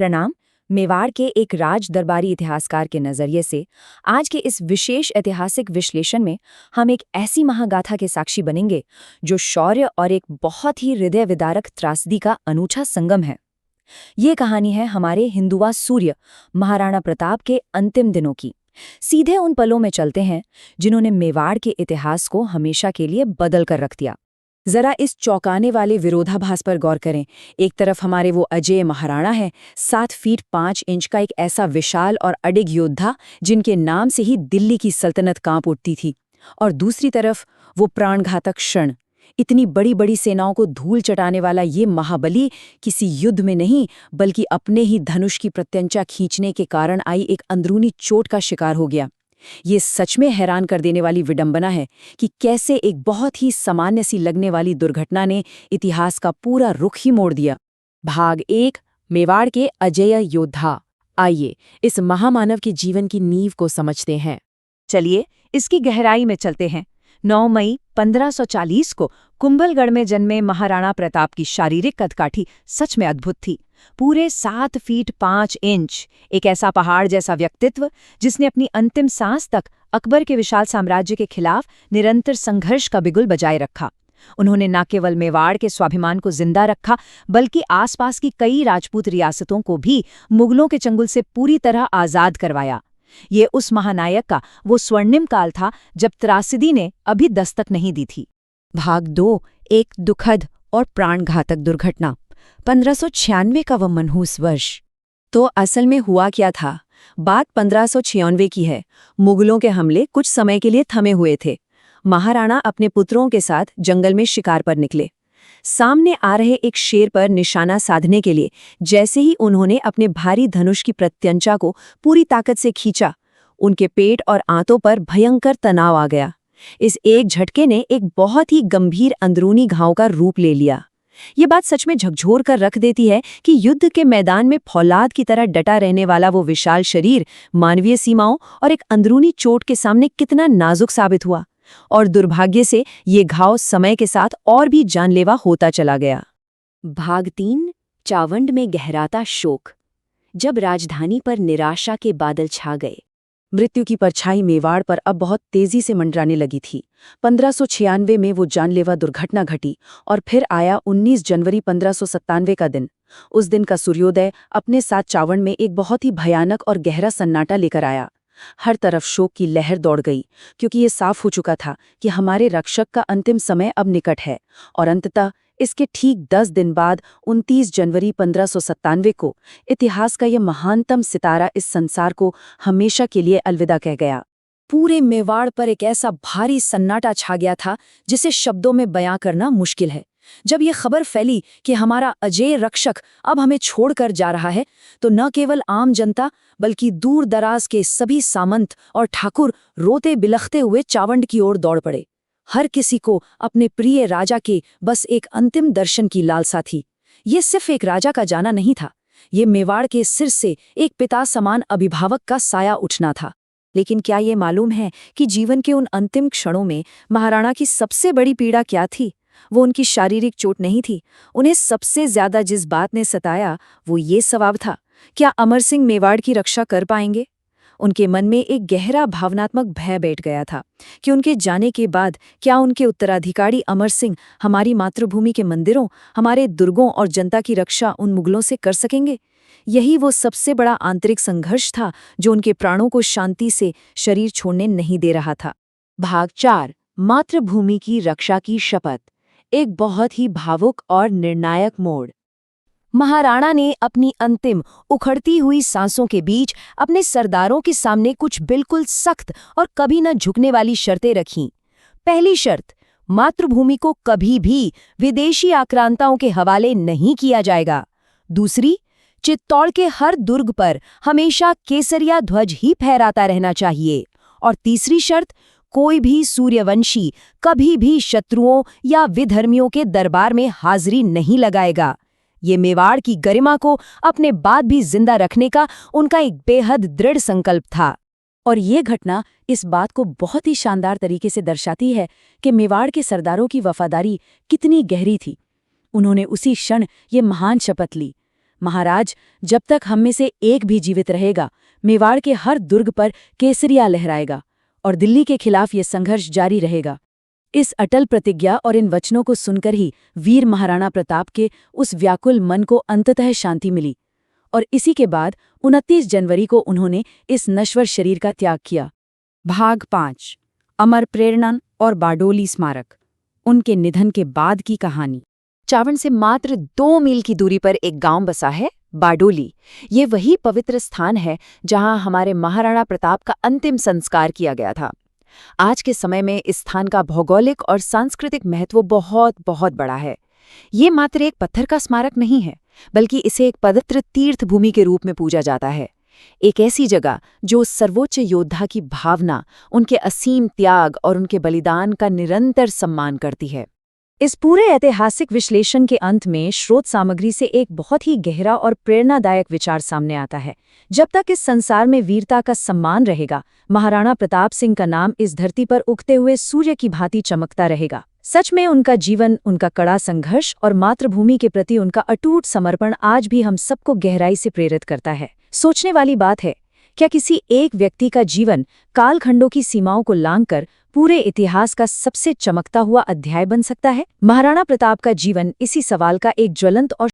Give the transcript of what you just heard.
प्रणाम। मेवाड़ के एक राज दरबारी इतिहासकार के नजरिए से आज के इस विशेष ऐतिहासिक विश्लेषण में हम एक ऐसी महागाथा के साक्षी बनेंगे जो शौर्य और एक बहुत ही हृदय विदारक त्रासदी का अनूठा संगम है। ये कहानी है हमारे हिंदुआ सूर्य महाराणा प्रताप के अंतिम दिनों की। सीधे उन पलों में चलते हैं जिन्होंने मेवाड़ के इतिहास को हमेशा के लिए बदल कर रख दिया। जरा इस चौंकाने वाले विरोधाभास पर गौर करें। एक तरफ हमारे वो अजेय महाराणा है, 7 फीट 5 इंच का एक ऐसा विशाल और अडिग योद्धा जिनके नाम से ही दिल्ली की सल्तनत कांप उठती थी, और दूसरी तरफ वो प्राणघातक क्षण, इतनी बड़ी बड़ी सेनाओं को धूल चटाने वाला ये महाबली किसी युद्ध में नहीं बल्कि अपने ही धनुष की प्रत्यंचा खींचने के कारण आई एक अंदरूनी चोट का शिकार हो गया। ये सच में हैरान कर देने वाली विडंबना है कि कैसे एक बहुत ही सामान्य सी लगने वाली दुर्घटना ने इतिहास का पूरा रुख ही मोड़ दिया। भाग 1, मेवाड़ के अजेय योद्धा। आइए इस महामानव के जीवन की नींव को समझते हैं। चलिए इसकी गहराई में चलते हैं। 9 मई 1540 को कुंभलगढ़ में जन्मे महाराणा प्रताप की शारीरिक कदकाठी सच में अद्भुत थी। पूरे 7 फीट 5 इंच, एक ऐसा पहाड़ जैसा व्यक्तित्व जिसने अपनी अंतिम सांस तक अकबर के विशाल साम्राज्य के खिलाफ निरंतर संघर्ष का बिगुल बजाए रखा। उन्होंने न केवल मेवाड़ के स्वाभिमान को जिंदा रखा बल्कि आसपास की कई राजपूत रियासतों को भी मुगलों के चंगुल से पूरी तरह आजाद करवाया। ये उस महानायक का वो स्वर्णिम काल था जब त्रासदी ने अभी दस्तक नहीं दी थी। भाग 2, एक दुखद और प्राणघातक दुर्घटना। 1596 का वह मनहूस वर्ष। तो असल में हुआ क्या था? बात 1596 की है। मुगलों के हमले कुछ समय के लिए थमे हुए थे। महाराणा अपने पुत्रों के साथ जंगल में शिकार पर निकले। सामने आ रहे एक शेर पर निशाना साधने के लिए जैसे ही उन्होंने अपने भारी धनुष की प्रत्यंचा को पूरी ताकत से खींचा, उनके पेट और आंतों पर भयंकर तनाव आ गया। इस एक झटके ने एक बहुत ही गंभीर अंदरूनी घाव का रूप ले लिया। ये बात सच में झकझोर कर रख देती है कि युद्ध के मैदान में फौलाद की तरह डटा रहने वाला वो विशाल शरीर मानवीय सीमाओं और एक अंदरूनी चोट के सामने कितना नाजुक साबित हुआ। और दुर्भाग्य से ये घाव समय के साथ और भी जानलेवा होता चला गया। भाग 3, चावंड में गहराता शोक। जब राजधानी पर निराशा के बादल छा गए, मृत्यु की परछाई मेवाड़ पर अब बहुत तेजी से मंडराने लगी थी। 1596 में वो जानलेवा दुर्घटना घटी और फिर आया 19 जनवरी 1597 का दिन। उस दिन का सूर्योदय अपने साथ चावंड में एक बहुत ही भयानक और गहरा सन्नाटा लेकर आया। हर तरफ शोक की लहर दौड़ गई, क्योंकि ये साफ हो चुका था कि हमारे रक्षक का अंतिम समय अब निकट है। और अंततः इसके ठीक 10 दिन बाद 29 जनवरी 1597 को इतिहास का यह महानतम सितारा इस संसार को हमेशा के लिए अलविदा कह गया। पूरे मेवाड़ पर एक ऐसा भारी सन्नाटा छा गया था जिसे शब्दों में बयां करना मुश्किल है। जब यह खबर फैली कि हमारा अजेय रक्षक अब हमें छोड़कर जा रहा है, तो न केवल आम जनता बल्कि दूर दराज के सभी सामंत और ठाकुर रोते बिलखते हुए चावंड की ओर दौड़ पड़े। हर किसी को अपने प्रिय राजा के बस एक अंतिम दर्शन की लालसा थी। ये सिर्फ एक राजा का जाना नहीं था, ये मेवाड़ के सिर से एक पिता समान अभिभावक का साया उठना था। लेकिन क्या ये मालूम है कि जीवन के उन अंतिम क्षणों में महाराणा की सबसे बड़ी पीड़ा क्या थी? वो उनकी शारीरिक चोट नहीं थी। उन्हें सबसे ज्यादा जिस बात ने सताया वो ये सवाल था, क्या अमर सिंह मेवाड़ की रक्षा कर पाएंगे? उनके मन में एक गहरा भावनात्मक भय बैठ गया था कि उनके जाने के बाद क्या उनके उत्तराधिकारी अमर सिंह हमारी मातृभूमि के मंदिरों, हमारे दुर्गों और जनता की रक्षा उन मुगलों से कर सकेंगे? यही वो सबसे बड़ा आंतरिक संघर्ष था जो उनके प्राणों को शांति से शरीर छोड़ने नहीं दे रहा था। भाग 4, मातृभूमि की रक्षा की शपथ। एक बहुत ही भावुक और निर्णायक मोड़। महाराणा ने अपनी अंतिम उखड़ती हुई सांसों के बीच अपने सरदारों के सामने कुछ बिल्कुल सख्त और कभी न झुकने वाली शर्तें रखीं। पहली शर्त, मातृभूमि को कभी भी विदेशी आक्रांताओं के हवाले नहीं किया जाएगा। दूसरी, चित्तौड़ के हर दुर्ग पर हमेशा केसरिया ध्वज ही फहराता रहना चाहिए। और तीसरी शर्त, कोई भी सूर्यवंशी कभी भी शत्रुओं या विधर्मियों के दरबार में हाजिरी नहीं लगाएगा। ये मेवाड़ की गरिमा को अपने बाद भी जिंदा रखने का उनका एक बेहद दृढ़ संकल्प था। और ये घटना इस बात को बहुत ही शानदार तरीके से दर्शाती है कि मेवाड़ के सरदारों की वफादारी कितनी गहरी थी। उन्होंने उसी क्षण ये महान शपथ ली। महाराज, जब तक हम में से एक भी जीवित रहेगा, मेवाड़ के हर दुर्ग पर केसरिया लहराएगा और दिल्ली के खिलाफ ये संघर्ष जारी रहेगा। इस अटल प्रतिज्ञा और इन वचनों को सुनकर ही वीर महाराणा प्रताप के उस व्याकुल मन को अंततः शांति मिली और इसी के बाद 29 जनवरी को उन्होंने इस नश्वर शरीर का त्याग किया। भाग 5 अमर प्रेरणा और बारडोली स्मारक, उनके निधन के बाद की कहानी। चावड़ से मात्र 2 मील की दूरी पर एक गांव बसा है, बारडोली। ये वही पवित्र स्थान है जहां हमारे महाराणा प्रताप का अंतिम संस्कार किया गया था। आज के समय में इस स्थान का भौगोलिक और सांस्कृतिक महत्व बहुत बहुत बड़ा है। ये मात्र एक पत्थर का स्मारक नहीं है, बल्कि इसे एक पवित्र तीर्थ भूमि के रूप में पूजा जाता है। एक ऐसी जगह जो सर्वोच्च योद्धा की भावना, उनके असीम त्याग और उनके बलिदान का निरंतर सम्मान करती है। इस पूरे ऐतिहासिक विश्लेषण के अंत में स्रोत सामग्री से एक बहुत ही गहरा और प्रेरणादायक विचार सामने आता है। जब तक इस संसार में वीरता का सम्मान रहेगा, महाराणा प्रताप सिंह का नाम इस धरती पर उगते हुए सूर्य की भांति चमकता रहेगा। सच में उनका जीवन, उनका कड़ा संघर्ष और मातृभूमि के प्रति उनका अटूट समर्पण आज भी हम सबको गहराई से प्रेरित करता है। सोचने वाली बात है, क्या किसी एक व्यक्ति का जीवन कालखंडों की सीमाओं को लांघकर पूरे इतिहास का सबसे चमकता हुआ अध्याय बन सकता है? महाराणा प्रताप का जीवन इसी सवाल का एक ज्वलंत और